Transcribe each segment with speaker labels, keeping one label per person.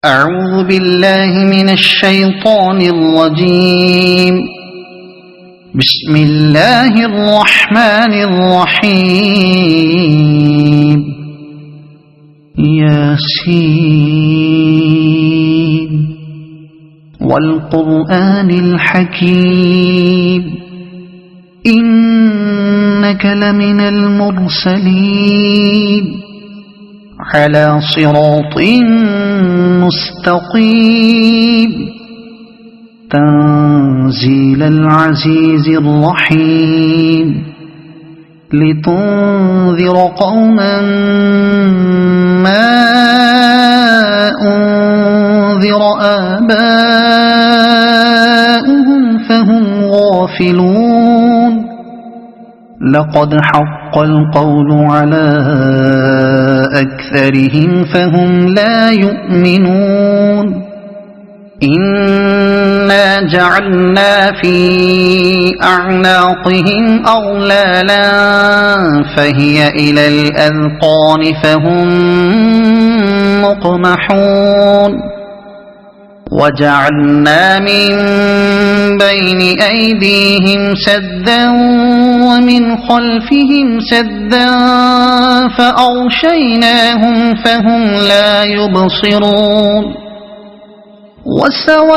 Speaker 1: أعوذ بالله من الشيطان الرجيم. بسم الله الرحمن الرحيم. ياسين والقرآن الحكيم إنك لمن المرسلين على صراط مستقيم تنزيل العزيز الرحيم لتنذر قوما ما أنذر آباؤهم فهم غافلون. لقد حق القول على أكثرهم فهم لا يؤمنون. إنا جعلنا في أعناقهم أغلالا فهي إلى الأذقان فهم مقمحون. وجعلنا من بين أيديهم سدا ومن خلفهم سدا فأغشيناهم فهم لا يبصرون. وسواء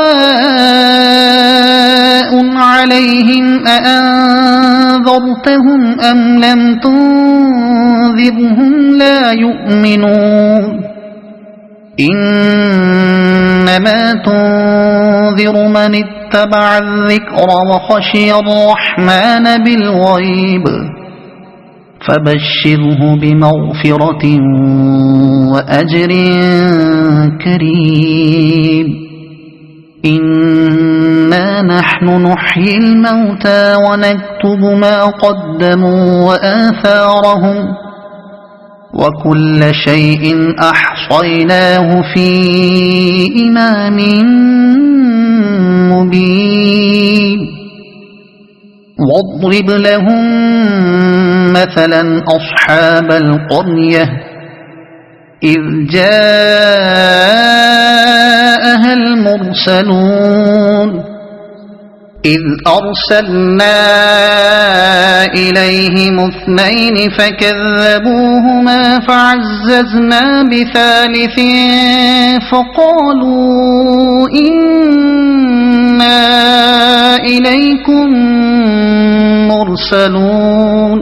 Speaker 1: عليهم أأنذرتهم أم لم تنذرهم لا يؤمنون. إنما تنذر من اتبع الذكر وخشي الرحمن بالغيب فبشره بمغفرة وأجر كريم. إنا نحن نحيي الموتى ونكتب ما قدموا وآثارهم وكل شيء أحصيناه في إمام مبين. واضرب لهم مثلا أصحاب القرية إذ جاءها المرسلون إذ أرسلنا إليهم اثنين فكذبوهما فعززنا بثالث فقالوا إنا إليكم مرسلون.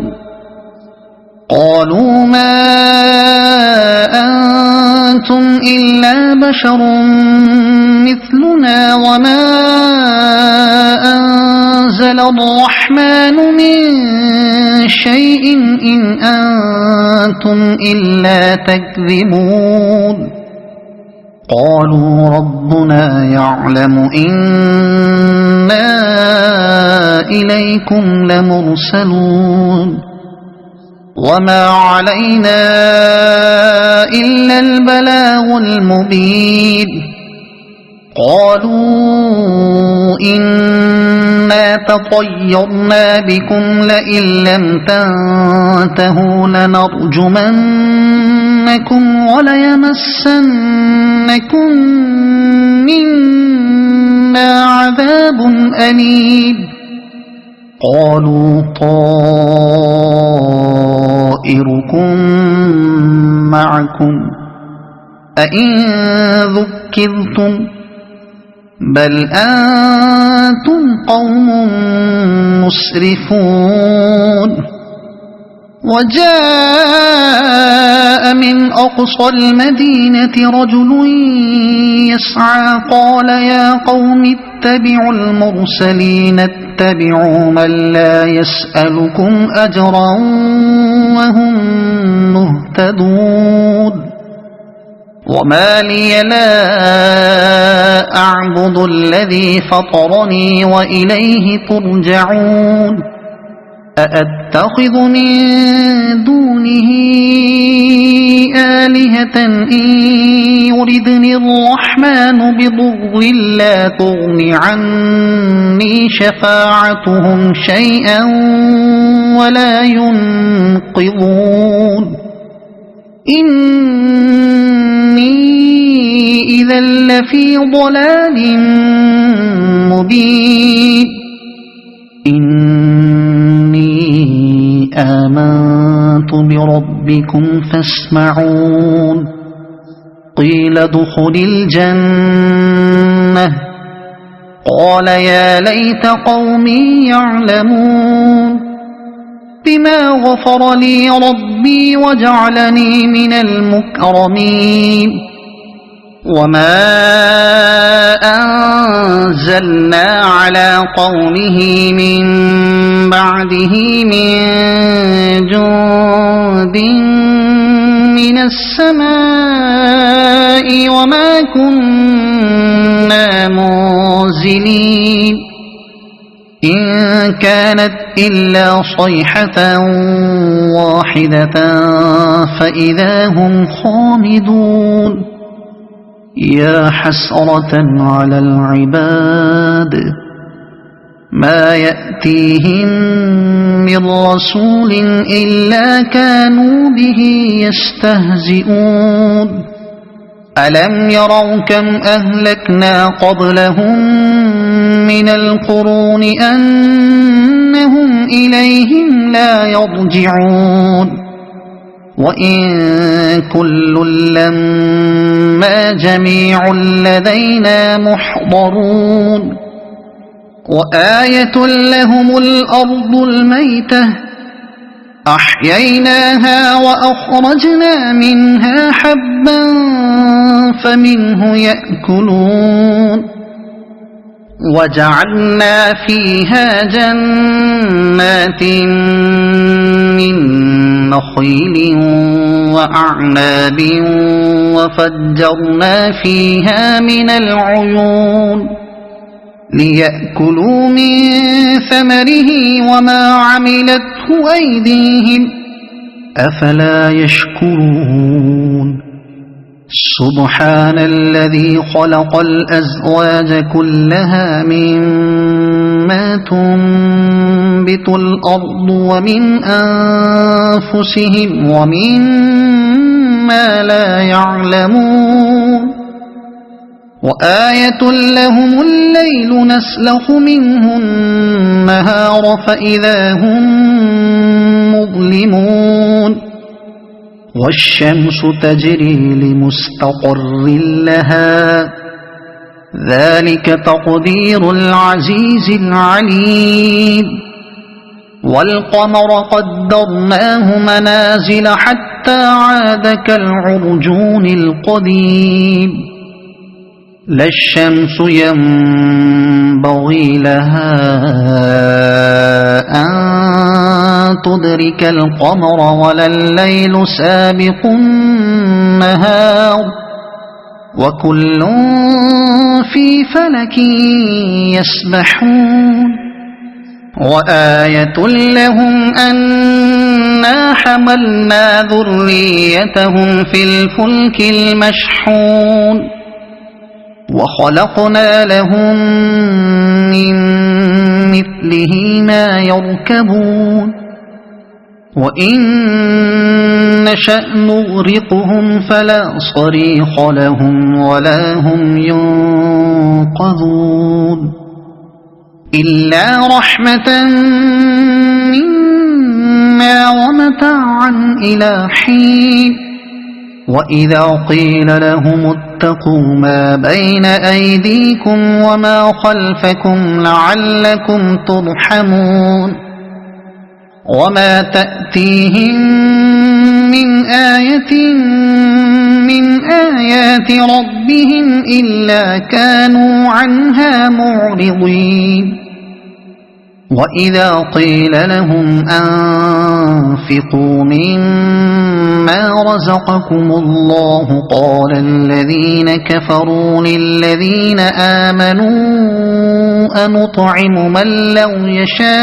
Speaker 1: قالوا ما أنتم إلا بشر مثلنا وما أنزل الرحمن من شيء إن أنتم إلا تكذبون. قالوا ربنا يعلم إنا إليكم لمرسلون وما علينا إلا البلاغ المبين. قالوا إنا تطيرنا بكم لئن لم تنتهوا لنرجمنكم وليمسنكم منا عذاب أليم. قالوا طائركم معكم أئن ذكرتم بل أنتم قوم مسرفون. وجاء من أقصى المدينة رجل يسعى قال يا قوم اتبعوا المرسلين اتبعوا من لا يسألكم أجرا وهم مهتدون. وما لي لا أعبد الذي فطرني وإليه ترجعون. أأتخذ من دونه آلهة إن يردني الرحمن بضر لا تغن عني شفاعتهم شيئا ولا ينقذون. إن إني إذا لفي ضلال مبين إني آمنت بربكم فاسمعون قيل ادخل الجنة قال يا ليت قومي يعلمون بما غفر لي ربي وجعلني من المكرمين وما أنزلنا على قومه من بعده من جند من السماء وما كنا منزلين إن كانت إلا صيحة واحدة فإذا هم خامدون يا حسرة على العباد ما يأتيهم من رسول إلا كانوا به يستهزئون ألم يروا كم أهلكنا قبلهم من القرون أنهم إليهم لا يرجعون وإن كل لما جميع لدينا محضرون وآية لهم الأرض الميتة أحييناها وأخرجنا منها حبا فمنه يأكلون وجعلنا فيها جنات من نخيل وأعناب وفجرنا فيها من العيون ليأكلوا من ثمره وما عملته أيديهم أفلا يشكرون سبحان الذي خلق الأزواج كلها مما تنبت الأرض ومن أنفسهم ومما لا يعلمون وآية لهم الليل نسلخ منه النهار فإذا هم مظلمون والشمس تجري لمستقر لها ذلك تقدير العزيز العليم والقمر قدرناه منازل حتى عاد كالعرجون القديم لا الشمس ينبغي لها أن تدرك القمر ولا الليل سابق النهار وكل في فلك يسبحون وآية لهم أنا حملنا ذريتهم في الفلك المشحون وخلقنا لهم من مثله ما يركبون وإن نشأ نغرقهم فلا صريخ لهم ولا هم ينقذون إلا رحمة منا ومتاعا إلى حين وإذا قيل لهم اتقوا ما بين أيديكم وما خلفكم لعلكم ترحمون وما تأتيهم من آية من آيات ربهم إلا كانوا عنها معرضين وإذا قيل لهم أنفقوا مما رزقكم الله قال الذين كفروا للذين آمنوا أنطعم من لو يشاء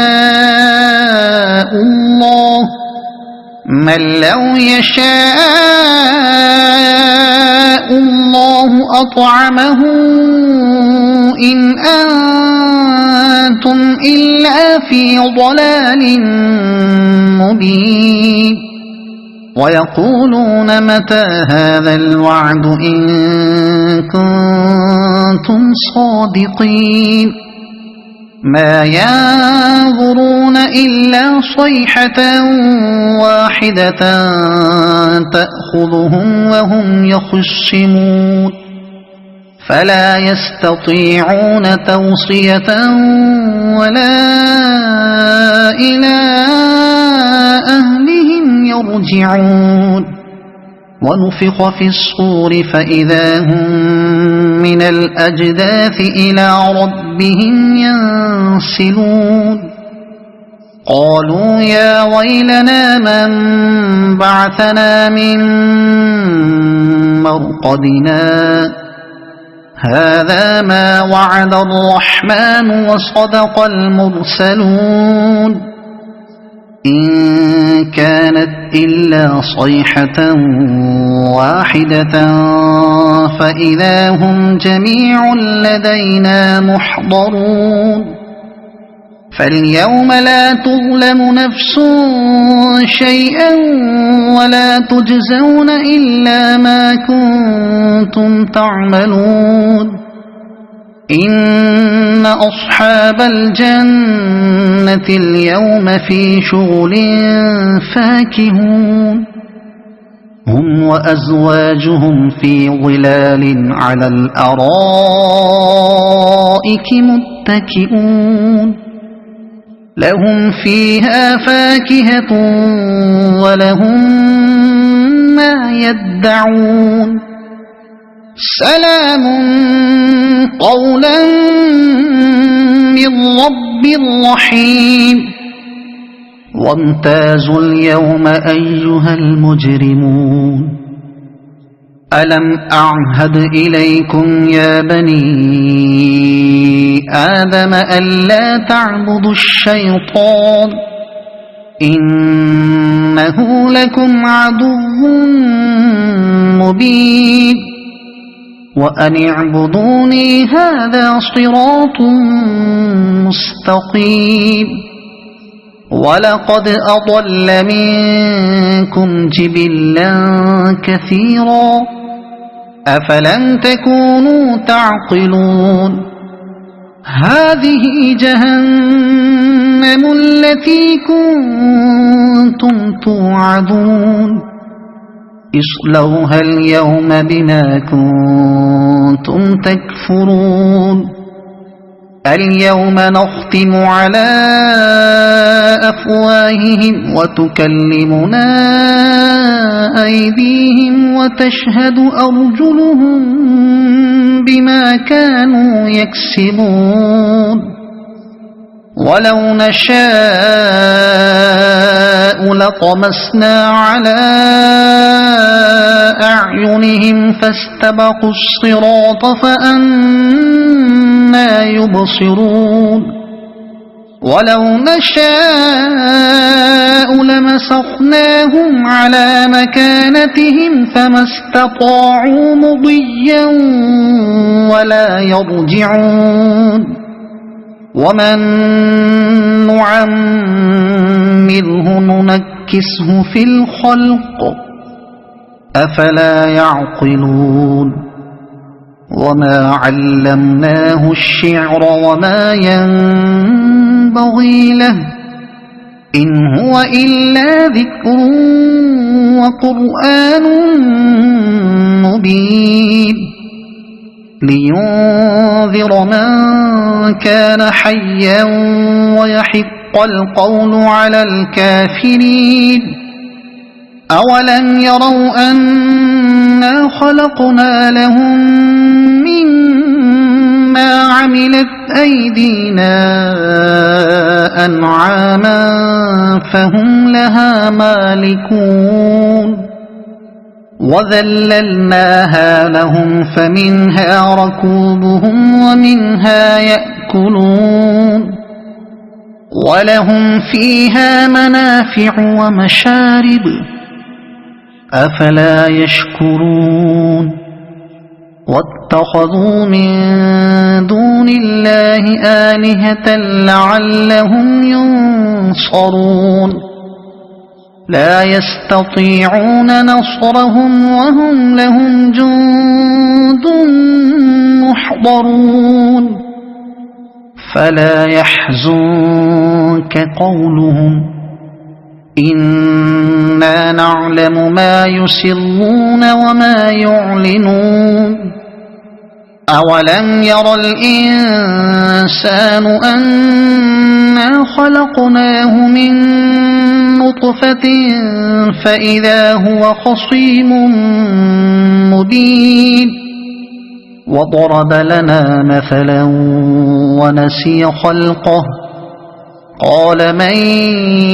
Speaker 1: الله أطعمه إن أنتم إلا في ضلال مبين ويقولون متى هذا الوعد إن كنتم صادقين ما ينظرون إلا صيحة واحدة تأخذهم وهم يخصمون فلا يستطيعون توصية ولا إلى أهلهم يرجعون ونفخ في الصور فإذا هم من الأجداث إلى ربهم ينسلون قالوا يا ويلنا من بعثنا من مرقدنا هذا ما وعد الرحمن وصدق المرسلون إن كانت إلا صيحة واحدة فإذا هم جميع لدينا محضرون فاليوم لا تظلم نفس شيئا ولا تجزون إلا ما كنتم تعملون إن أصحاب الجنة اليوم في شغل فاكهون هم وأزواجهم في ظلال على الأرائك متكئون لهم فيها فاكهة ولهم ما يدعون سلام قولا من رب رحيم وامتازوا اليوم أيها المجرمون ألم أعهد إليكم يا بني آدم ألا تعبدوا الشيطان إنه لكم عدو مبين وأن اعبدوني هذا صراط مستقيم ولقد أضل منكم جبلا كثيرا أفلم تكونوا تعقلون هذه جهنم التي كنتم توعدون اصلوها اليوم بما كنتم تكفرون اليوم نختم على أفواههم وتكلمنا أيديهم وتشهد أرجلهم بما كانوا يكسبون ولو نشاء لطمسنا على أعينهم فاستبقوا الصراط فأنى يبصرون ولو نشاء لمسخناهم على مكانتهم فما استطاعوا مضيا ولا يرجعون ومن نعمره ننكسه في الخلق أفلا يعقلون وما علمناه الشعر وما ينبغي له إن هو إلا ذكر وقرآن مبين لينذر من كان حيا ويحق القول على الكافرين أولم يروا أنا خلقنا لهم مما عملت أيدينا أنعاما فهم لها مالكون وذللناها لهم فمنها ركوبهم ومنها يأكلون ولهم فيها منافع ومشارب أفلا يشكرون واتخذوا من دون الله آلهة لعلهم ينصرون لا يستطيعون نصرهم وهم لهم جند محضرون فلا يحزنك قولهم إنا نعلم ما يسرون وما يعلنون أولم ير الإنسان أنا خلقناه من نطفة فإذا هو خصيم مبين وضرب لنا مثلا ونسي خلقه قال من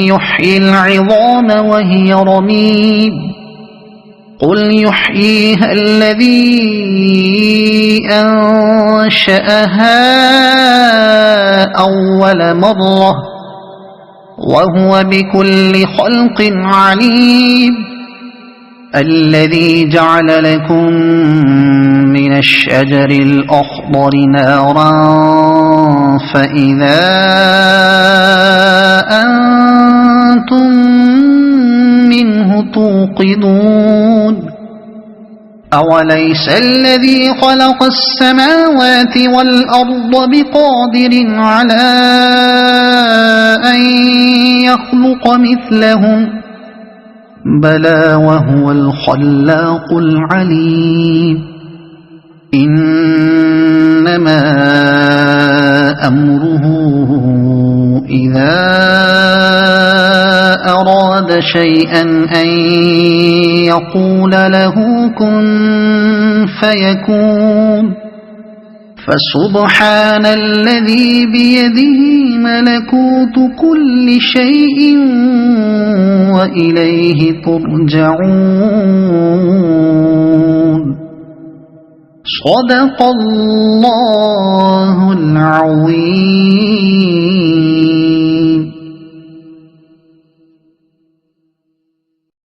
Speaker 1: يحيي العظام وهي رميم قل يحييها الذي أنشأها أول مرة وهو بكل خلق عليم الذي جعل لكم من الشجر الأخضر نارا فإذا أنتم منه توقدون أوليس الذي خلق السماوات والأرض بقادر على أن يخلق مثلهم بلى وهو الخلاق العليم إنما أمره إذا أراد شيئا أن يقول له كن فيكون فسبحان الذي بيده ملكوت كل شيء وإليه ترجعون صدق الله العظيم.